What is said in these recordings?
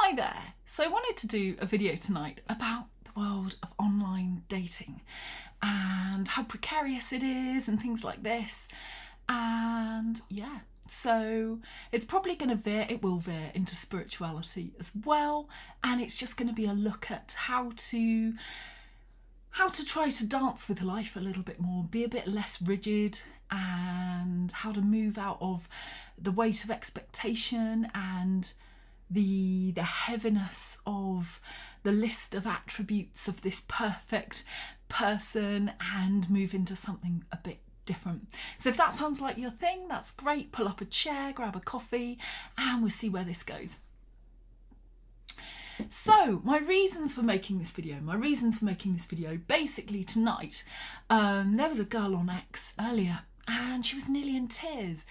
Hi there. So I wanted to do a video tonight about the world of online dating and how precarious it is and things like this. And yeah, so it's probably going to veer into spirituality as well. And it's just going to be a look at how to try to dance with life a little bit more, be a bit less rigid, and how to move out of the weight of expectation and the heaviness of the list of attributes of this perfect person and move into something a bit different. So if that sounds like your thing, that's great. Pull up a chair, grab a coffee, and we'll see where this goes. So my reasons for making this video, basically tonight, there was a girl on X earlier and she was nearly in tears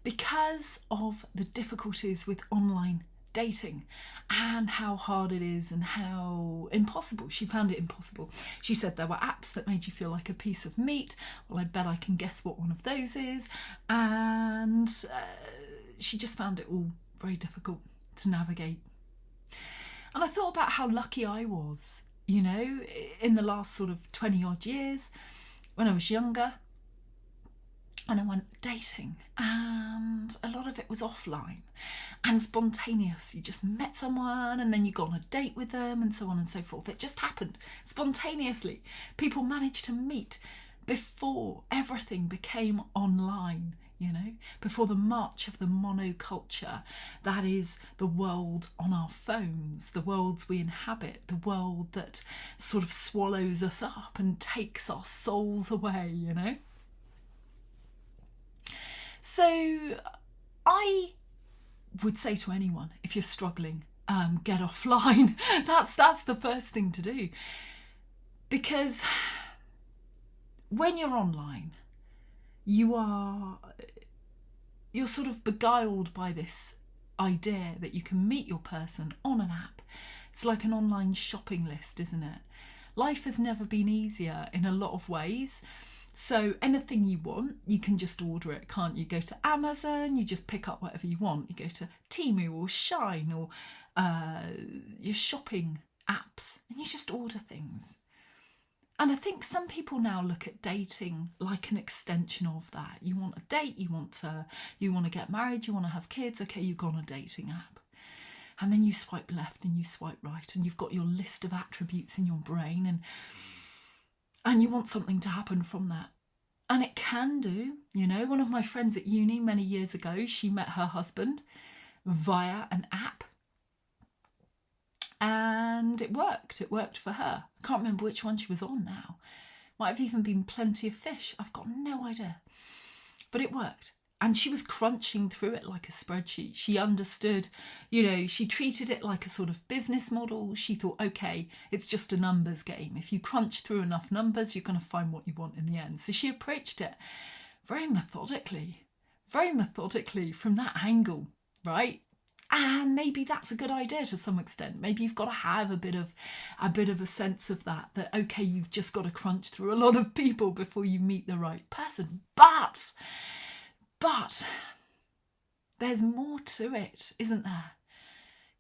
because of the difficulties with online dating and how hard it is and how impossible. She found it impossible. She said there were apps that made you feel like a piece of meat. Well, I bet I can guess what one of those is. And she just found it all very difficult to navigate. And I thought about how lucky I was, you know, in the last sort of 20 odd years when I was younger and I went dating, and a lot of it was offline and spontaneous. You just met someone and then you go on a date with them and so on and so forth. It just happened spontaneously. People managed to meet before everything became online. You know, before the march of the monoculture, that is the world on our phones, the worlds we inhabit, the world that sort of swallows us up and takes our souls away, you know. So I would say to anyone, if you're struggling, get offline. That's the first thing to do. Because when you're online, you're sort of beguiled by this idea that you can meet your person on an app. It's like an online shopping list, isn't it? Life has never been easier in a lot of ways. So anything you want, you can just order it, can't you? Go to Amazon, you just pick up whatever you want. You go to Temu or Shine or your shopping apps and you just order things. And I think some people now look at dating like an extension of that. You want a date, you want to get married, you want to have kids. Okay, you go on a dating app. And then you swipe left and you swipe right and you've got your list of attributes in your brain and you want something to happen from that. And it can do, you know. One of my friends at uni many years ago, she met her husband via an app. And it worked for her. I can't remember which one she was on now. Might have even been Plenty of Fish. I've got no idea. But it worked. And she was crunching through it like a spreadsheet. She understood, you know, she treated it like a sort of business model. She thought, okay, it's just a numbers game. If you crunch through enough numbers, you're going to find what you want in the end. So she approached it very methodically from that angle, right? And maybe that's a good idea to some extent. Maybe you've got to have a bit of a sense of that, okay, you've just got to crunch through a lot of people before you meet the right person. But there's more to it, isn't there?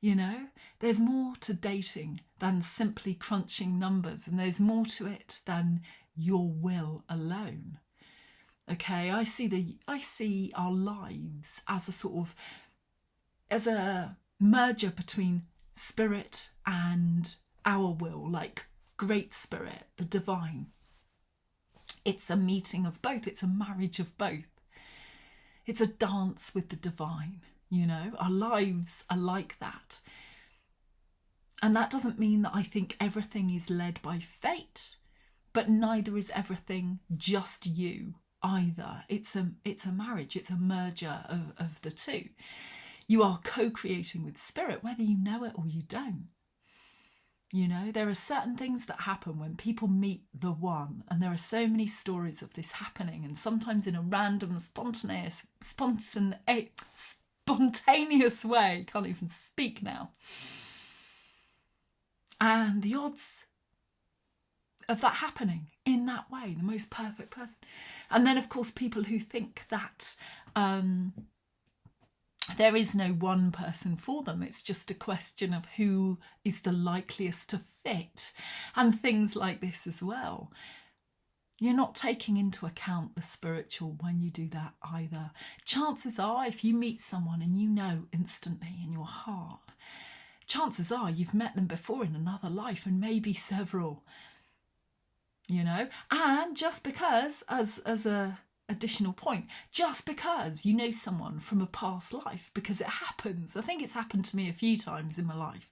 You know, there's more to dating than simply crunching numbers, and there's more to it than your will alone. Okay, I see our lives as a merger between spirit and our will, like great spirit, the divine. It's a meeting of both. It's a marriage of both. It's a dance with the divine, you know. Our lives are like that. And that doesn't mean that I think everything is led by fate, but neither is everything just you either. It's a marriage. It's a merger of the two. You are co-creating with spirit, whether you know it or you don't. You know, there are certain things that happen when people meet the one, and there are so many stories of this happening, and sometimes in a random, spontaneous way. Can't even speak now. And the odds of that happening in that way, the most perfect person. And then, of course, people who think that There is no one person for them. It's just a question of who is the likeliest to fit, and things like this as well. You're not taking into account the spiritual when you do that either. Chances are, if you meet someone and you know instantly in your heart, chances are you've met them before in another life, and maybe several, you know. And just because, as a additional point, just because you know someone from a past life, because it happens, I think it's happened to me a few times in my life,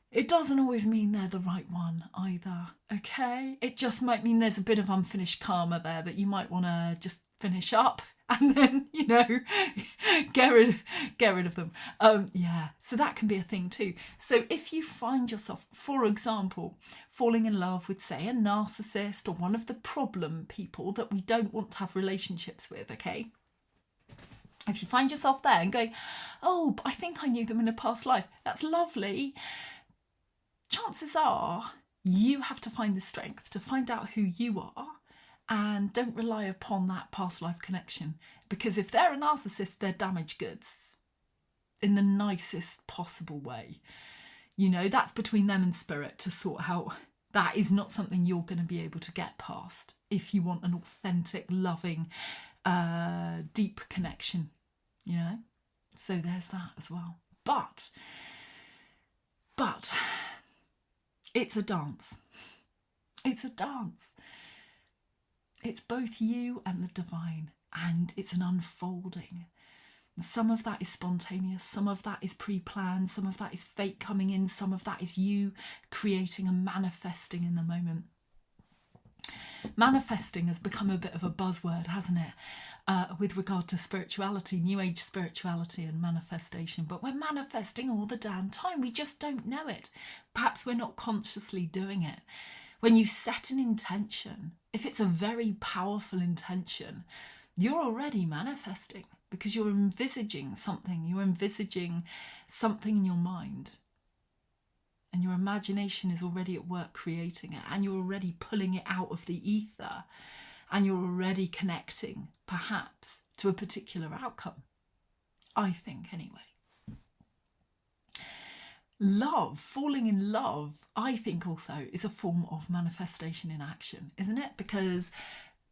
it doesn't always mean they're the right one either, okay? It just might mean there's a bit of unfinished karma there that you might want to just finish up and then, you know, get rid of them. Yeah, so that can be a thing too. So if you find yourself, for example, falling in love with, say, a narcissist or one of the problem people that we don't want to have relationships with, okay? If you find yourself there and going, oh, but I think I knew them in a past life, that's lovely. Chances are you have to find the strength to find out who you are, and don't rely upon that past life connection, because if they're a narcissist, they're damaged goods in the nicest possible way. You know, that's between them and spirit to sort out. That is not something you're going to be able to get past if you want an authentic, loving, deep connection, you know? So there's that as well. But it's a dance. It's a dance. It's both you and the divine, and it's an unfolding. Some of that is spontaneous, some of that is pre-planned, some of that is fate coming in, some of that is you creating and manifesting in the moment. Manifesting has become a bit of a buzzword, hasn't it? With regard to spirituality, New Age spirituality and manifestation. But we're manifesting all the damn time. We just don't know it. Perhaps we're not consciously doing it. When you set an intention, if it's a very powerful intention, you're already manifesting because you're envisaging something. You're envisaging something in your mind. And your imagination is already at work creating it, and you're already pulling it out of the ether, and you're already connecting, perhaps, to a particular outcome. I think, anyway. Love, falling in love, I think also is a form of manifestation in action, isn't it? Because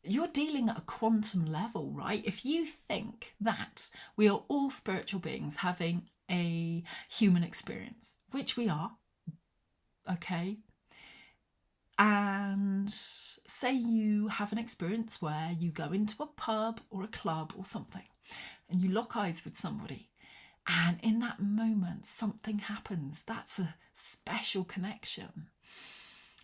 you're dealing at a quantum level, right? If you think that we are all spiritual beings having a human experience, which we are, okay, and say you have an experience where you go into a pub or a club or something and you lock eyes with somebody, and in that moment something happens, that's a special connection.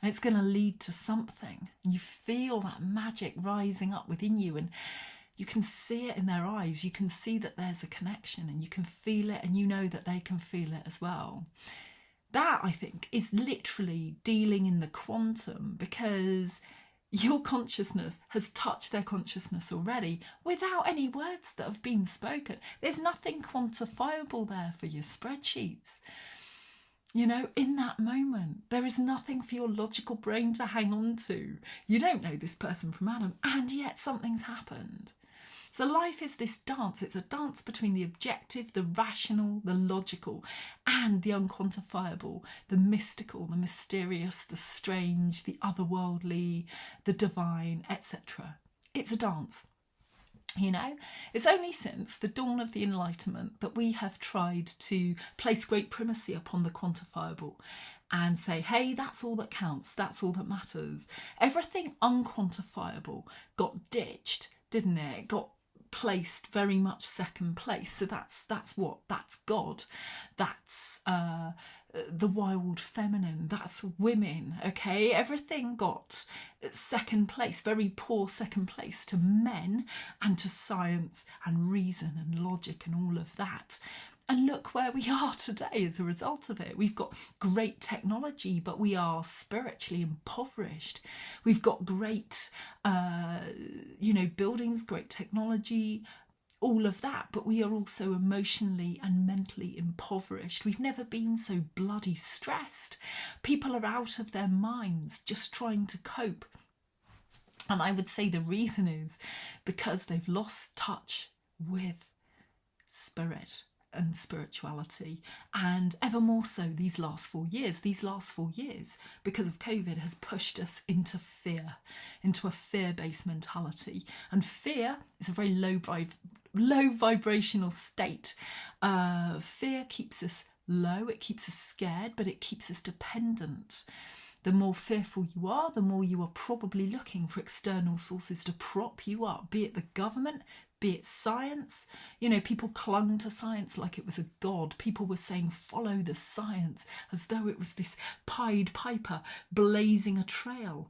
It's going to lead to something, and you feel that magic rising up within you, and you can see it in their eyes. You can see that there's a connection, and you can feel it, and you know that they can feel it as well. That, I think, is literally dealing in the quantum, because your consciousness has touched their consciousness already without any words that have been spoken. There's nothing quantifiable there for your spreadsheets. You know, in that moment, there is nothing for your logical brain to hang on to. You don't know this person from Adam, and yet something's happened. So life is this dance. It's a dance between the objective, the rational, the logical, and the unquantifiable, the mystical, the mysterious, the strange, the otherworldly, the divine, etc. It's a dance. You know, it's only since the dawn of the Enlightenment that we have tried to place great primacy upon the quantifiable and say, hey, that's all that counts, that's all that matters. Everything unquantifiable got ditched, didn't it? It got placed very much second place. So that's what? That's God. That's the wild feminine. That's women, okay? Everything got second place, very poor second place to men and to science and reason and logic and all of that. And look where we are today as a result of it. We've got great technology, but we are spiritually impoverished. We've got great, buildings, great technology, all of that, but we are also emotionally and mentally impoverished. We've never been so bloody stressed. People are out of their minds just trying to cope. And I would say the reason is because they've lost touch with spirit and spirituality, and ever more so these last 4 years. These last 4 years, because of COVID, has pushed us into fear, into a fear-based mentality. And fear is a very low vibrational state. Fear keeps us low, it keeps us scared, but it keeps us dependent. The more fearful you are, the more you are probably looking for external sources to prop you up, be it the government, be it science. You know, people clung to science like it was a god. People were saying, follow the science, as though it was this Pied Piper blazing a trail.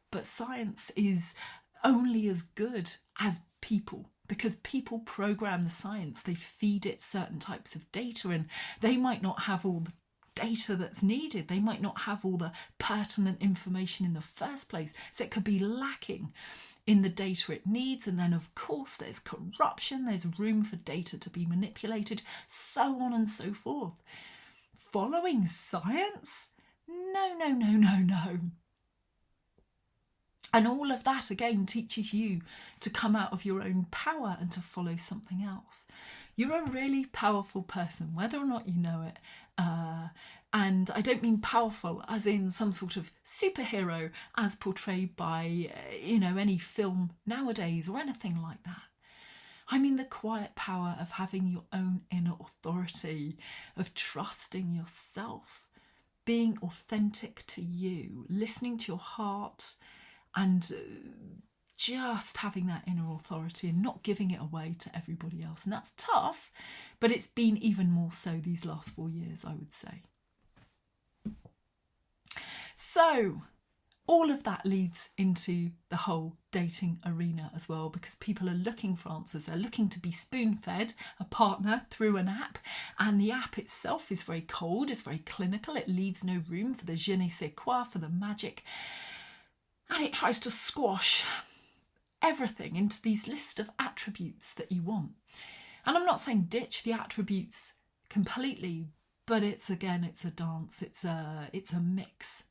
But science is only as good as people, because people program the science. They feed it certain types of data, and they might not have all the data that's needed. They might not have all the pertinent information in the first place. So it could be lacking in the data it needs. And then, of course, there's corruption. There's room for data to be manipulated, so on and so forth. Following science? No, no, no, no, no. And all of that, again, teaches you to come out of your own power and to follow something else. You're a really powerful person, whether or not you know it. And I don't mean powerful as in some sort of superhero as portrayed by, any film nowadays or anything like that. I mean the quiet power of having your own inner authority, of trusting yourself, being authentic to you, listening to your heart, and just having that inner authority and not giving it away to everybody else. And that's tough, but it's been even more so these last 4 years, I would say. So all of that leads into the whole dating arena as well, because people are looking for answers. They're looking to be spoon-fed a partner through an app, and the app itself is very cold, it's very clinical, it leaves no room for the je ne sais quoi, for the magic, and it tries to squash everything into these list of attributes that you want. And I'm not saying ditch the attributes completely, but it's a dance, it's a mix.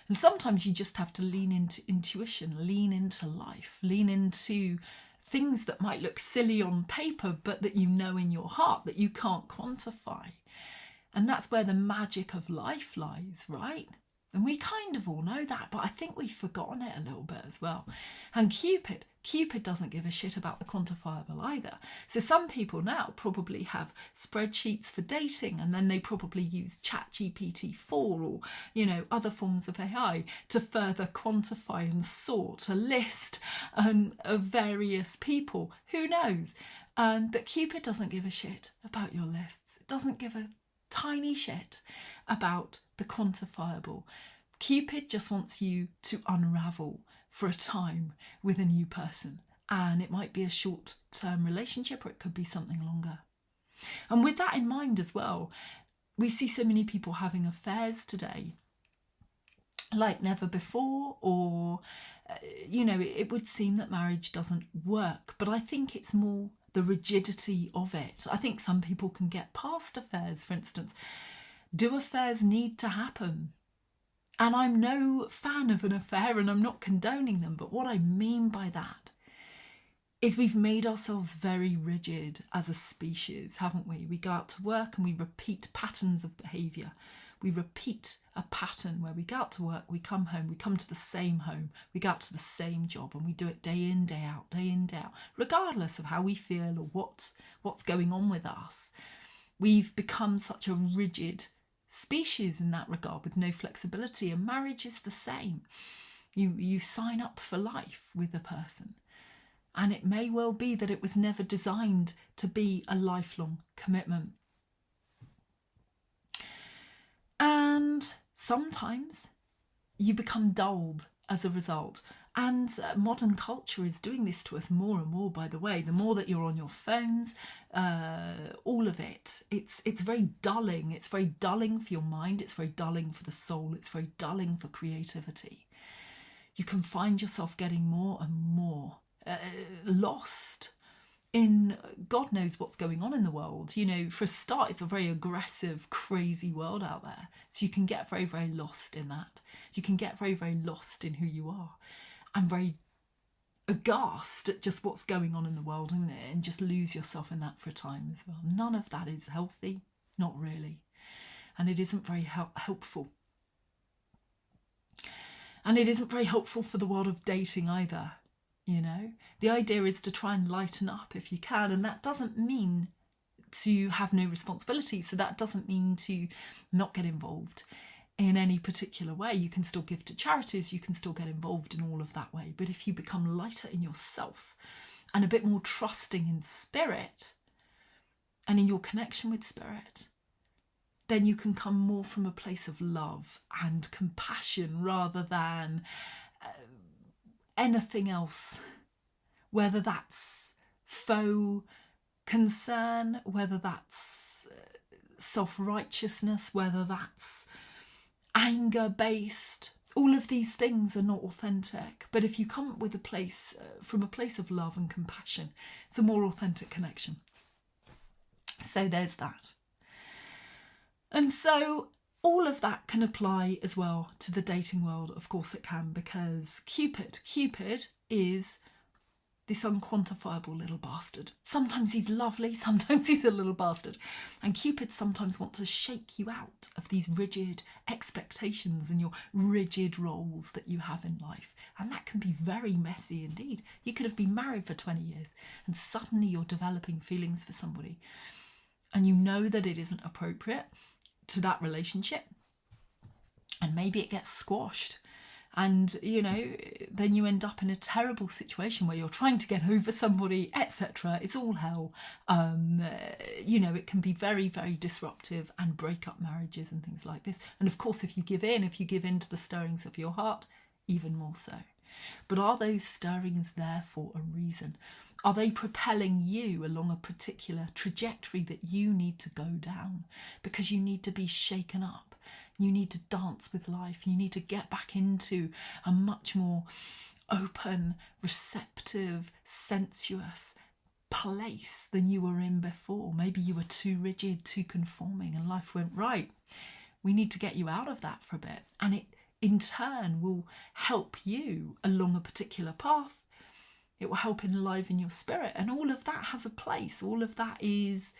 And sometimes you just have to lean into intuition, lean into life, lean into things that might look silly on paper, but that you know in your heart that you can't quantify. And that's where the magic of life lies, right? And we kind of all know that, but I think we've forgotten it a little bit as well. And Cupid doesn't give a shit about the quantifiable either. So some people now probably have spreadsheets for dating, and then they probably use ChatGPT-4 or, other forms of AI to further quantify and sort a list of various people. Who knows? But Cupid doesn't give a shit about your lists. It doesn't give a tiny shit about the quantifiable. Cupid just wants you to unravel for a time with a new person, and it might be a short-term relationship, or it could be something longer. And with that in mind as well, we see so many people having affairs today like never before, or it would seem that marriage doesn't work, but I think it's more the rigidity of it. I think some people can get past affairs, for instance. Do affairs need to happen? And I'm no fan of an affair, and I'm not condoning them, but what I mean by that is we've made ourselves very rigid as a species, haven't we? We go out to work and we repeat patterns of behaviour. We repeat a pattern where we go out to work, we come home, we come to the same home, we go out to the same job, and we do it day in, day out, regardless of how we feel or what's going on with us. We've become such a rigid species in that regard, with no flexibility, and marriage is the same. You sign up for life with a person, and it may well be that it was never designed to be a lifelong commitment. And sometimes you become dulled as a result. And modern culture is doing this to us more and more, by the way. The more that you're on your phones, all of it, it's very dulling. It's very dulling for your mind. It's very dulling for the soul. It's very dulling for creativity. You can find yourself getting more and more lost in God knows what's going on in the world. For a start, it's a very aggressive, crazy world out there. So you can get very, very lost in that. You can get very, very lost in who you are, and very aghast at just what's going on in the world, isn't it? And just lose yourself in that for a time as well. None of that is healthy, not really. And it isn't very helpful. And it isn't very helpful for the world of dating either, you know. The idea is to try and lighten up if you can, and that doesn't mean to have no responsibility. So that doesn't mean to not get involved in any particular way. You can still give to charities, you can still get involved in all of that way. But if you become lighter in yourself and a bit more trusting in spirit and in your connection with spirit, then you can come more from a place of love and compassion rather than anything else, whether that's faux concern, whether that's self-righteousness, whether that's anger-based. All of these things are not authentic. But if you come with a place, from a place of love and compassion, it's a more authentic connection. So there's that. And so all of that can apply as well to the dating world. Of course it can, because Cupid is this unquantifiable little bastard. Sometimes he's lovely, sometimes he's a little bastard. And Cupid sometimes wants to shake you out of these rigid expectations and your rigid roles that you have in life. And that can be very messy indeed. You could have been married for 20 years and suddenly you're developing feelings for somebody. And you know that it isn't appropriate to that relationship. And maybe it gets squashed. And, you know, then you end up in a terrible situation where you're trying to get over somebody, etc. It's all hell. You know, it can be very, very disruptive and break up marriages and things like this. And of course, if you give in to the stirrings of your heart, even more so. But are those stirrings there for a reason? Are they propelling you along a particular trajectory that you need to go down? Because you need to be shaken up. You need to dance with life. You need to get back into a much more open, receptive, sensuous place than you were in before. Maybe you were too rigid, too conforming, and life went, right, we need to get you out of that for a bit. And it, in turn, will help you along a particular path. It will help enliven your spirit. And all of that has a place. All of that is...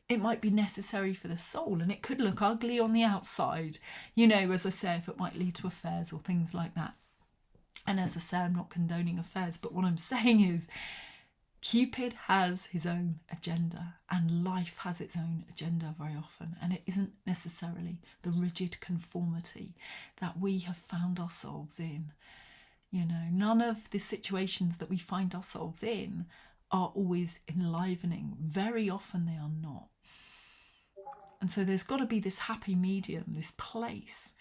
it might be necessary for the soul, and it could look ugly on the outside, you know, as I say, if it might lead to affairs or things like that. And as I say, I'm not condoning affairs, but what I'm saying is Cupid has his own agenda, and life has its own agenda very often, and it isn't necessarily the rigid conformity that we have found ourselves in. You know, none of the situations that we find ourselves in are always enlivening. Very often they are not. And so there's got to be this happy medium, this place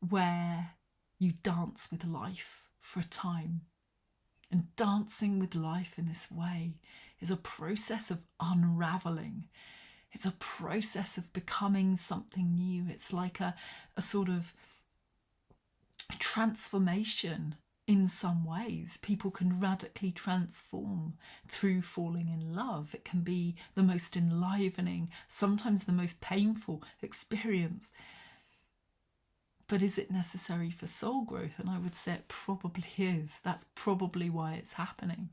where you dance with life for a time. And dancing with life in this way is a process of unraveling. It's a process of becoming something new. It's like a sort of transformation. In some ways, people can radically transform through falling in love. It can be the most enlivening, sometimes the most painful experience. But is it necessary for soul growth? And I would say it probably is. That's probably why it's happening.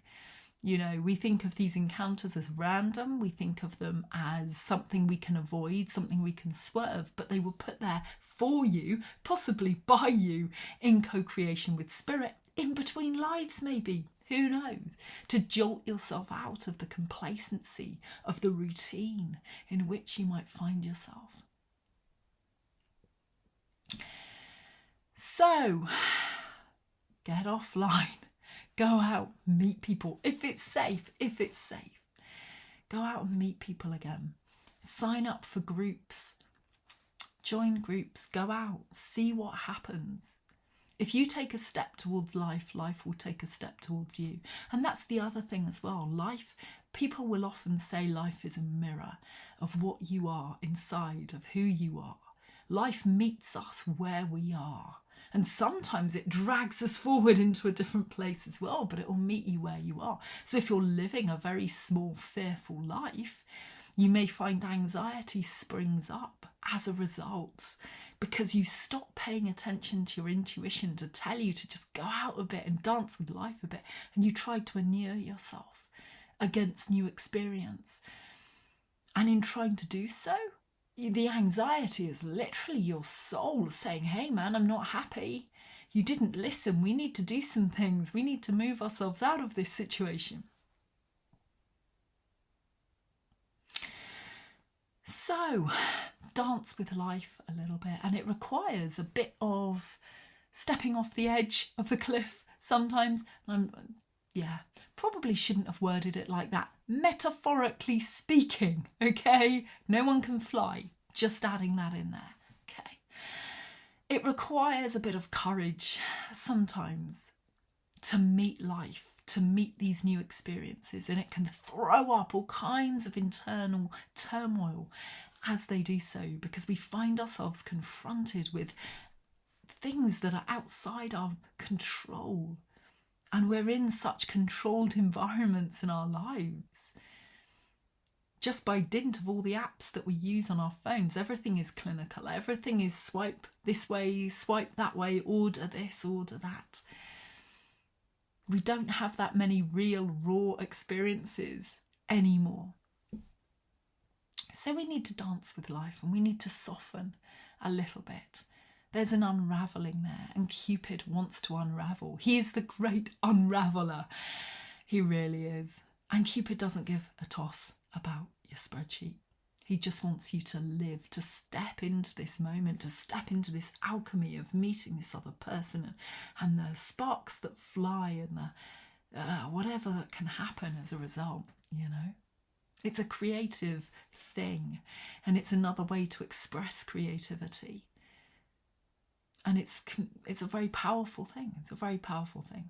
You know, we think of these encounters as random. We think of them as something we can avoid, something we can swerve, but they were put there for you, possibly by you, in co-creation with spirit, in between lives maybe, who knows, to jolt yourself out of the complacency of the routine in which you might find yourself. So, get offline. Go out, meet people. If it's safe, go out and meet people again. Sign up for groups. Join groups. Go out. See what happens. If you take a step towards life, life will take a step towards you. And that's the other thing as well. Life, people will often say life is a mirror of what you are inside, of who you are. Life meets us where we are. And sometimes it drags us forward into a different place as well, but it will meet you where you are. So if you're living a very small, fearful life, you may find anxiety springs up as a result because you stop paying attention to your intuition to tell you to just go out a bit and dance with life a bit, and you try to inure yourself against new experience. And in trying to do so, the anxiety is literally your soul saying, hey man, I'm not happy. You didn't listen. We need to do some things. We need to move ourselves out of this situation. So, dance with life a little bit, and it requires a bit of stepping off the edge of the cliff sometimes. Probably shouldn't have worded it like that. Metaphorically speaking, okay? No one can fly. Just adding that in there, okay? It requires a bit of courage sometimes to meet life, to meet these new experiences, and it can throw up all kinds of internal turmoil as they do so, because we find ourselves confronted with things that are outside our control. And we're in such controlled environments in our lives. Just by dint of all the apps that we use on our phones, everything is clinical. Everything is swipe this way, swipe that way, order this, order that. We don't have that many real, raw experiences anymore. So we need to dance with life, and we need to soften a little bit. There's an unravelling there, and Cupid wants to unravel. He is the great unraveller. He really is. And Cupid doesn't give a toss about your spreadsheet. He just wants you to live, to step into this moment, to step into this alchemy of meeting this other person, and the sparks that fly, and the whatever that can happen as a result, you know. It's a creative thing, and it's another way to express creativity. And it's a very powerful thing. It's a very powerful thing.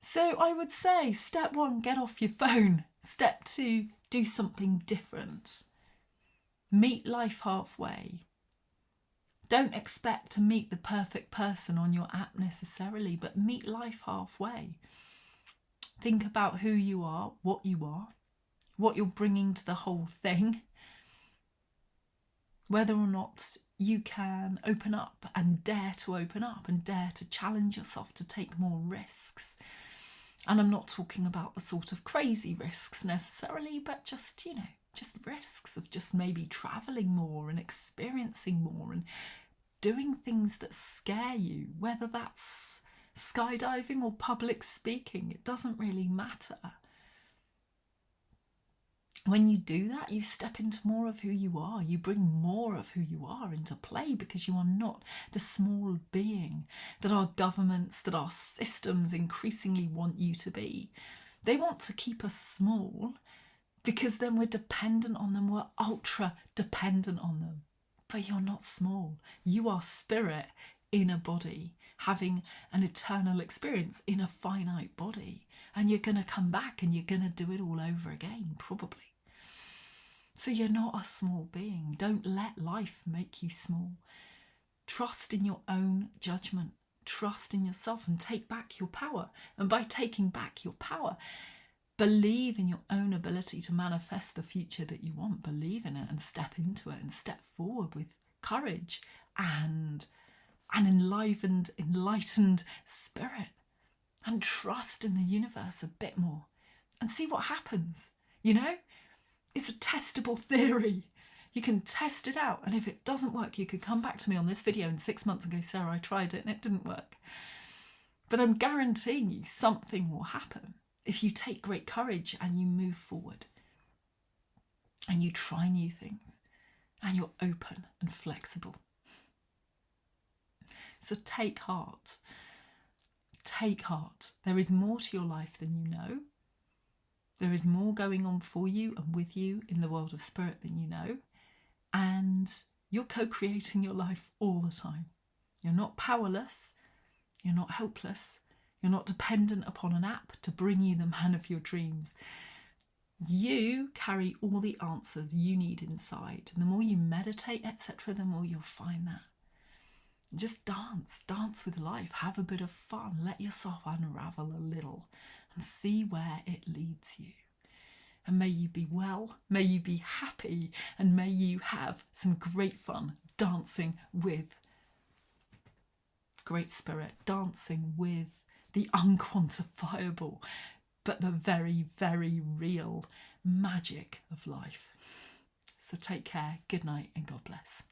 So I would say, step 1, get off your phone. Step 2, do something different. Meet life halfway. Don't expect to meet the perfect person on your app necessarily, but meet life halfway. Think about who you are, what you're bringing to the whole thing. Whether or not you can open up and dare to open up and dare to challenge yourself to take more risks. And I'm not talking about the sort of crazy risks necessarily, but just, you know, just risks of just maybe travelling more and experiencing more and doing things that scare you, whether that's skydiving or public speaking, it doesn't really matter. When you do that, you step into more of who you are. You bring more of who you are into play, because you are not the small being that our governments, that our systems increasingly want you to be. They want to keep us small because then we're dependent on them. We're ultra dependent on them. But you're not small. You are spirit in a body, having an eternal experience in a finite body. And you're going to come back and you're going to do it all over again, probably. So you're not a small being. Don't let life make you small. Trust in your own judgment. Trust in yourself and take back your power. And by taking back your power, believe in your own ability to manifest the future that you want. Believe in it and step into it and step forward with courage and an enlightened spirit. And trust in the universe a bit more and see what happens, you know? It's a testable theory. You can test it out, and if it doesn't work, you could come back to me on this video in 6 months and go, Sarah, I tried it and it didn't work. But I'm guaranteeing you something will happen if you take great courage and you move forward and you try new things and you're open and flexible. So take heart. Take heart. There is more to your life than you know. There is more going on for you and with you in the world of spirit than you know. And you're co-creating your life all the time. You're not powerless. You're not helpless. You're not dependent upon an app to bring you the man of your dreams. You carry all the answers you need inside. And the more you meditate, etc., the more you'll find that. Just dance with life. Have a bit of fun. Let yourself unravel a little and see where it leads you. and may you be well, may you be happy, and may you have some great fun dancing with Great Spirit, dancing with the unquantifiable, but the very, very real magic of life. So take care, good night, and God bless.